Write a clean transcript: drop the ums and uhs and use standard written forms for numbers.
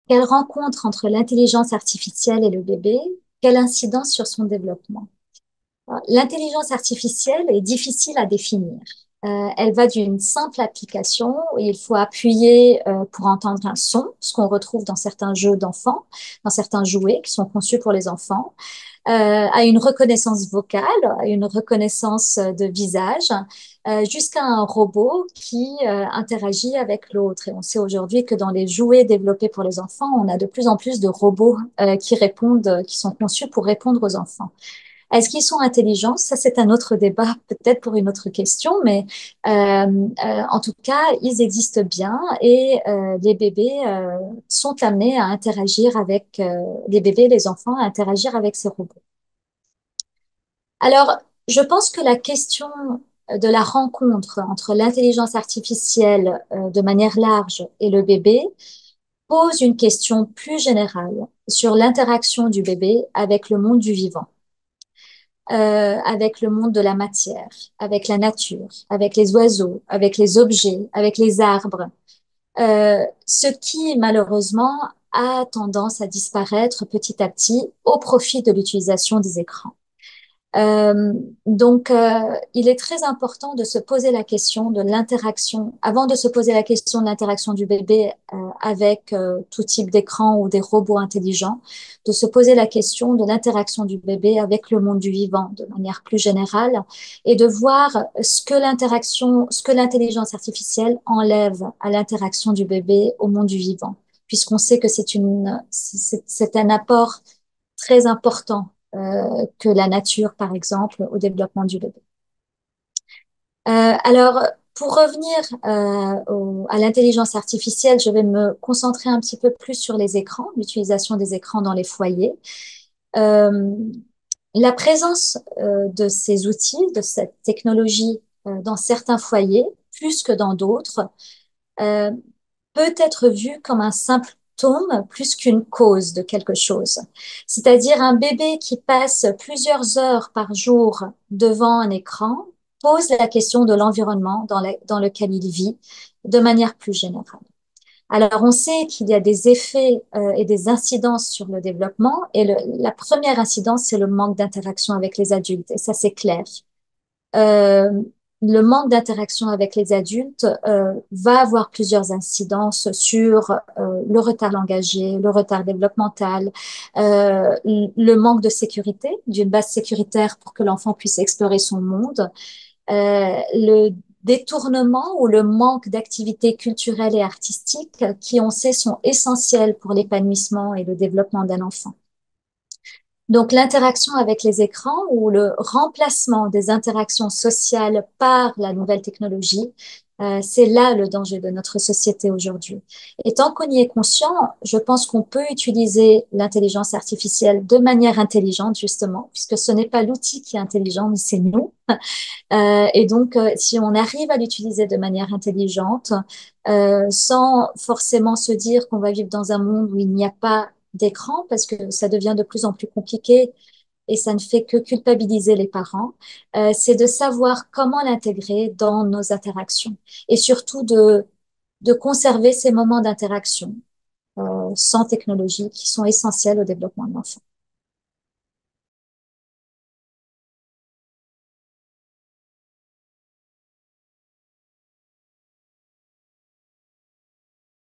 Quelle rencontre entre l'intelligence artificielle et le bébé? Quelle incidence sur son développement? L'intelligence artificielle est difficile à définir. Elle va d'une simple application où il faut appuyer pour entendre un son, ce qu'on retrouve dans certains jeux d'enfants, dans certains jouets qui sont conçus pour les enfants, à une reconnaissance vocale, à une reconnaissance de visage, jusqu'à un robot qui interagit avec l'autre. Et on sait aujourd'hui que dans les jouets développés pour les enfants, on a de plus en plus de robots qui répondent, qui sont conçus pour répondre aux enfants. Est-ce qu'ils sont intelligents? Ça, c'est un autre débat, peut-être pour une autre question, mais en tout cas, ils existent bien et les bébés sont amenés à interagir avec les bébés, les enfants, à interagir avec ces robots. Alors, je pense que la question de la rencontre entre l'intelligence artificielle de manière large et le bébé pose une question plus générale sur l'interaction du bébé avec le monde du vivant, avec le monde de la matière, avec la nature, avec les oiseaux, avec les objets, avec les arbres, ce qui malheureusement a tendance à disparaître petit à petit au profit de l'utilisation des écrans. Euh, il est très important de se poser la question de l'interaction, avant de se poser la question de l'interaction du bébé avec tout type d'écran ou des robots intelligents, de se poser la question de l'interaction du bébé avec le monde du vivant de manière plus générale et de voir ce que l'intelligence artificielle enlève à l'interaction du bébé au monde du vivant, puisqu'on sait que c'est un apport très important que la nature, par exemple, au développement du bébé. Alors, pour revenir à l'intelligence artificielle, je vais me concentrer un petit peu plus sur les écrans, l'utilisation des écrans dans les foyers. Euh, la présence de ces outils, de cette technologie dans certains foyers, plus que dans d'autres, euh, peut être vu comme un symptôme plus qu'une cause de quelque chose. C'est-à-dire un bébé qui passe plusieurs heures par jour devant un écran pose la question de l'environnement dans lequel il vit de manière plus générale. Alors, on sait qu'il y a des effets et des incidences sur le développement, et la première incidence, c'est le manque d'interaction avec les adultes, et ça, c'est clair. Euh, le manque d'interaction avec les adultes va avoir plusieurs incidences sur le retard langagier, le retard développemental, le manque de sécurité, d'une base sécuritaire pour que l'enfant puisse explorer son monde, le détournement ou le manque d'activités culturelles et artistiques qui, on sait, sont essentielles pour l'épanouissement et le développement d'un enfant. Donc, l'interaction avec les écrans ou le remplacement des interactions sociales par la nouvelle technologie, c'est là le danger de notre société aujourd'hui. Et tant qu'on y est conscient, je pense qu'on peut utiliser l'intelligence artificielle de manière intelligente, justement, puisque ce n'est pas l'outil qui est intelligent, mais c'est nous. Si on arrive à l'utiliser de manière intelligente, sans forcément se dire qu'on va vivre dans un monde où il n'y a pas d'écran, parce que ça devient de plus en plus compliqué et ça ne fait que culpabiliser les parents, c'est de savoir comment l'intégrer dans nos interactions et surtout de conserver ces moments d'interaction sans technologie qui sont essentiels au développement de l'enfant.